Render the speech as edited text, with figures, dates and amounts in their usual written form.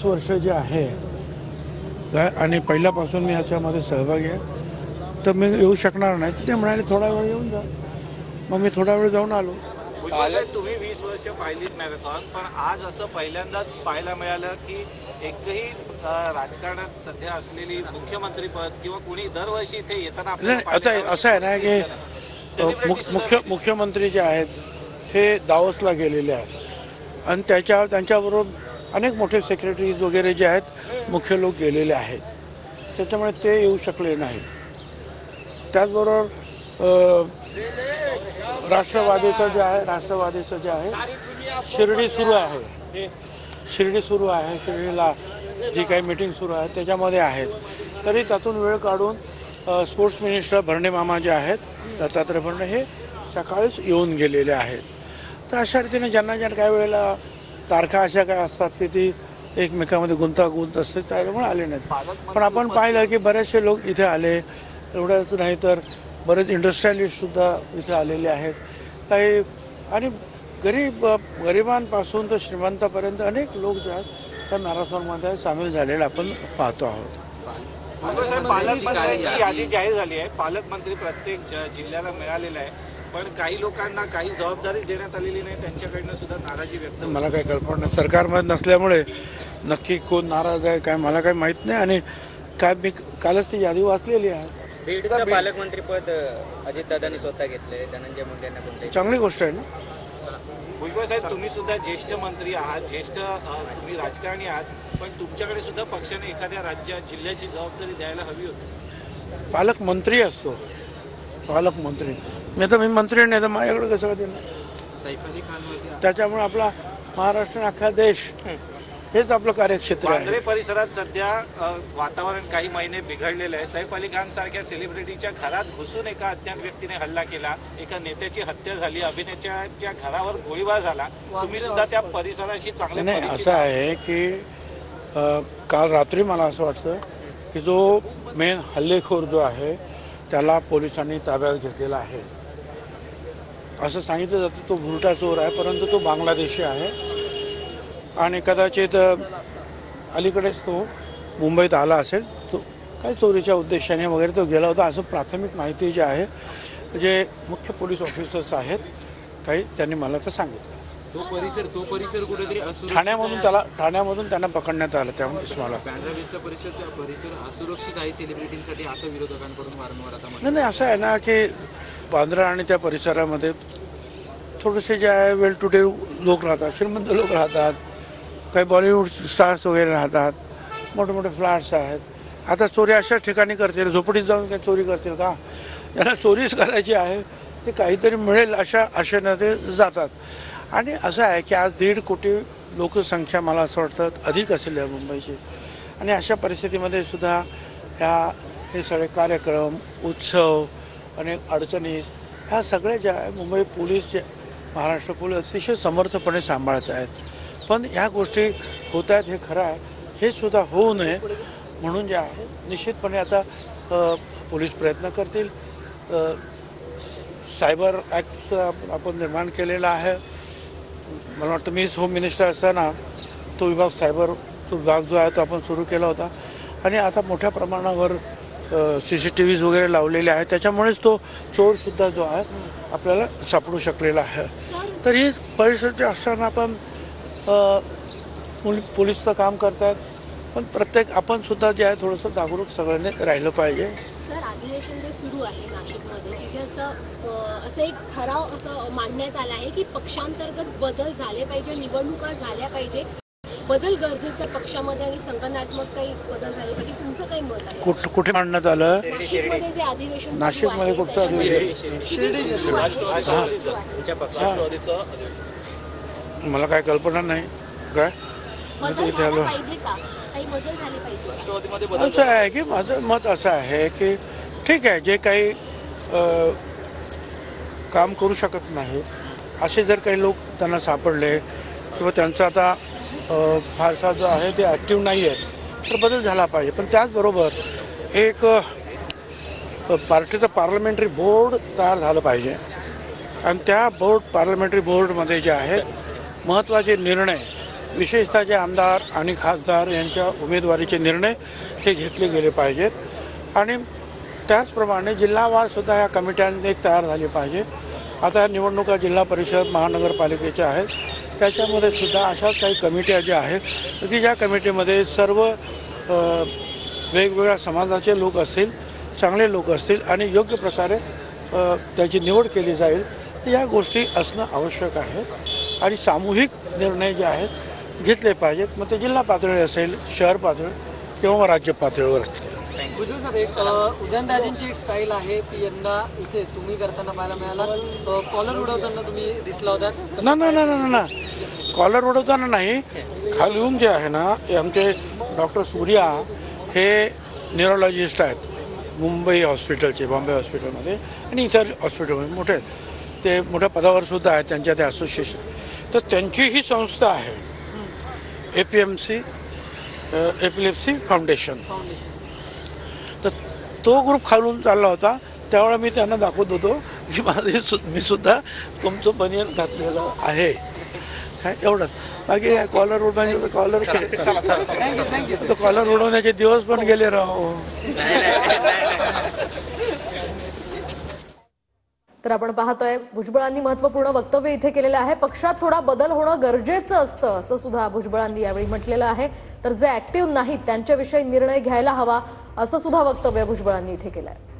20 वर्ष जे आहे आणि पहिल्यापासून मी याच्यामध्ये सहभागी आहे, तर मी येऊ शकणार नाही. ते म्हणाले थोडा वेळ येऊन जा. मग मी थोडा वेळ जाऊन आलो. तुम्ही 20 वर्ष पाहिलीत मॅरेथॉन, पण आज असं पहिल्यांदाच पाहायला मिळालं की एकही राजकारणात सध्या असलेली मुख्यमंत्रीपद किंवा कुणी दरवर्षी इथे येताना आता असं आहे ना की मुख्यमंत्री जे आहेत हे दावोसला गेलेले आहेत आणि त्यांच्याबरोबर अनेक मोठे सेक्रेटरीज वगैरे जे आहेत मुख्य लोक गेलेले आहेत, त्याच्यामुळे ते येऊ शकले नाहीत. त्याचबरोबर राष्ट्रवादीचं जे आहे शिर्डी सुरू आहे. शिर्डीला जी काही मीटिंग सुरू आहे त्याच्यामध्ये आहेत. तरी त्यातून वेळ काढून स्पोर्ट्स मिनिस्टर भरणे मामा जे आहेत दत्तात्रय भरणे हे सकाळीच येऊन गेलेले आहेत. तर अशा रीतीने ज्यांना काही वेळेला तारखा अशा काय असतात की ती एकमेकांमध्ये गुंतागुंत असते, त्यामुळे आले नाहीत. पण आपण पाहिलं की बरेचसे लोक इथे आले. एवढंच नाही तर बरेच इंडस्ट्रियलिस्टसुद्धा इथे आलेले आहेत. काही आणि गरिबांपासून तर श्रीमंतापर्यंत अनेक लोक जे आहेत त्या मॅरेथॉनमध्ये सामील झालेले आपण पाहतो आहोत. पालकमंत्र्यांची यादी जाहीर झाली आहे. पालकमंत्री प्रत्येक जिल्ह्याला मिळालेला आहे, पण काही लोकांना काही जबाबदारी देण्यात आलेली नाही, त्यांच्याकडनं सुद्धा नाराजी व्यक्त. मला काही कल्पना नाही, सरकारमध्ये नसल्यामुळे नक्की कोण नाराज आहे काय मला काही माहीत नाही. आणि काय मी कालच ती यादी वाचलेली आहे. बीडचं पालकमंत्रीपद अजितदादांनी स्वतः घेतलंय, धनंजय मुंडे यांना कोणते. चांगली गोष्ट आहे ना. भुजबळ साहेब, तुम्ही सुद्धा ज्येष्ठ मंत्री आहात, तुम्ही राजकारणी आहात, पण तुमच्याकडे सुद्धा पक्षाने एखाद्या राज्यात जिल्ह्याची जबाबदारी द्यायला हवी होती. पालकमंत्री असतो, पालकमंत्री. मी मंत्री नाही तर माझ्याकडे कसं देणार. त्याच्यामुळे आपला महाराष्ट्र अख्खा देश हेच आपलं कार्यक्षेत्र आहे. वांद्रे परिसरात सध्या वातावरण काही महिने बिघडलेलं आहे. सैफ अली खान सारख्या सेलिब्रिटीच्या घरात घुसून एका अज्ञात व्यक्तीने हल्ला केला, एका नेत्याची हत्या झाली, अभिनेत्याच्या घरावर गोळीबार झाला. तुम्ही सुद्धा त्या परिसराशी चांगले. नाही, असं आहे की काल रात्री मला असं वाटतं की जो मेन हल्लेखोर जो आहे त्याला पोलिसांनी ताब्यात घेतलेला आहे. असं सांगितलं जातं तो भुरटा चोर आहे, परंतु तो बांगलादेशी आहे आणि कदाचित अलीकडेच तो मुंबईत आला असेल. तो काही चोरीच्या उद्देशाने वगैरे तो गेला होता, असं प्राथमिक माहिती जी आहे जे मुख्य पोलीस ऑफिसर्स आहेत काही त्यांनी मला तर सांगितलं. तो परिसर कुठेतरी ठाण्यामधून त्यांना पकडण्यात आलं. त्यामुळे मला बँड्रा बीचचा परिसर असुरक्षित आहे सेलिब्रिटींसाठी असं विरोधकांकडून वारंवार आता नाही असं आहे ना की बांद्रा आणि त्या परिसरामध्ये थोडेसे जे आहे वेल टू डे लोक राहतात, श्रीमंत लोक राहतात, काही बॉलिवूड स्टार्स वगैरे राहतात, मोठे मोठे फ्लॅट्स आहेत. आता चोरी अशा ठिकाणी करतील, झोपडीत जाऊन काही चोरी करतील का? ज्यांना चोरीच करायची आहे ते काहीतरी मिळेल अशा आशेनं ते जातात. आणि असं आहे की आज 1.5 कोटी लोकसंख्या मला असं वाटतं अधिक असेल या मुंबईची. आणि अशा परिस्थितीमध्ये सुद्धा हे सगळे कार्यक्रम, उत्सव, अनेक अडचणी ह्या सगळ्या ज्या आहे मुंबई पोलीस जे महाराष्ट्र पोलीस अतिशय समर्थपणे सांभाळत आहेत. पण ह्या गोष्टी होत आहेत हे खरं आहे. हे सुद्धा होऊ नये म्हणून जे आहे निश्चितपणे आता पोलीस प्रयत्न करतील. सायबर ॲक्टचा आपण निर्माण केलेला आहे. मला वाटतं मीच होम मिनिस्टर असताना तो विभाग तो विभाग जो आहे तो आपण सुरू केला होता आणि आता मोठ्या प्रमाणावर CCTVs वगैरे लावलेले आहेत. त्याच्यामुळेच तो चोरसुद्धा जो आहे आपल्याला सापडू शकलेला आहे. तर ही परिस्थिती असताना आपण पोलीसचं काम करतात, पण आपण सुद्धा जे आहे थोडंसं जागरूक सगळ्यांनी राहिलं पाहिजे. सर, अधिवेशन जे सुरू आहे नाशिकमध्ये तिथे असं एक ठराव असं मांडण्यात आला आहे की पक्षांतर्गत बदल झाले पाहिजे, निवडणुका झाल्या पाहिजे, बदल गरजेचा पक्षामध्ये आणि संघटनात्मक काही बदल झाले पाहिजे. तुमचं काही मत आहे? कुठे मांडण्यात आलं? नाशिकमध्ये जे अधिवेशन, नाशिकमध्ये कुठचं अधिवेशन? मला काय कल्पना नाही. काय असं आहे की माझं मत असं आहे की ठीक आहे, जे काही काम करू शकत नाही असे जर काही लोक त्यांना सापडले किंवा त्यांचा आता फारसा जो आहे ते ॲक्टिव्ह नाही आहे तर बदल झाला पाहिजे. पण त्याचबरोबर एक पार्टीचं पार्लमेंटरी बोर्ड तयार झालं पाहिजे आणि त्या पार्लमेंटरी बोर्डमध्ये जे आहेत महत्त्वाचे निर्णय विशेषतः जे आमदार आणि खासदार यांच्या उमेदवारीचे निर्णय हे घेतले गेले पाहिजेत आणि त्याचप्रमाणे जिल्हावार सुद्धा या कमिट्यांनी तयार झाली पाहिजे. आता निवडणुका जिल्हा परिषद महानगरपालिकेच्या आहेत, त्याच्यामध्ये सुद्धा अशाच काही कमिट्या ज्या आहेत की ज्या कमिटीमध्ये सर्व वेगवेगळ्या समाजाचे लोक असतील, चांगले लोक असतील आणि योग्य प्रकारे त्याची निवड केली जाईल. या गोष्टी असणं आवश्यक आहे आणि सामूहिक निर्णय जे आहेत घेतले पाहिजेत. मग ते जिल्हा पातळी असेल, शहर पातळी किंवा राज्य पातळीवर असतील. भुजबळ साहेब, एक उदयनराजेंची एक स्टाईल आहे ती यंदा इथे तुम्ही करताना पाहायला मिळाला. कॉलर उडवताना तुम्ही दिसला होता. ना कॉलर उडवताना नाही, खालून जे आहे ना आमचे डॉक्टर सूर्या हे न्यूरोलॉजिस्ट आहेत मुंबई हॉस्पिटलचे, बॉम्बे हॉस्पिटलमध्ये आणि इतर हॉस्पिटलमध्ये मोठे आहेत. ते मोठ्या पदावर सुद्धा आहेत, त्यांच्या ते असोसिएशन. तर त्यांची ही संस्था आहे APMC एपिलेप्सी फाउंडेशन. तर तो ग्रुप खालून चालला होता, त्यावेळेला मी त्यांना दाखवत होतो की मी सुद्धा तुमचं बनियन घातलेलं आहे. काय एवढंच. बाकी कॉलर उडवण्याचे कॉलर उडवण्याचे दिवस पण गेले राहो. तर आपण पाहतोय भुजबळांनी महत्त्वपूर्ण वक्तव्य इथे केलेलं आहे. पक्षात थोडा बदल होणं गरजेचं असतं असं सुद्धा भुजबळांनी यावेळी म्हटलेलं आहे. तर जे ऍक्टिव्ह नाहीत त्यांच्याविषयी निर्णय घ्यायला हवा असं सुद्धा वक्तव्य भुजबळांनी इथे केलं आहे.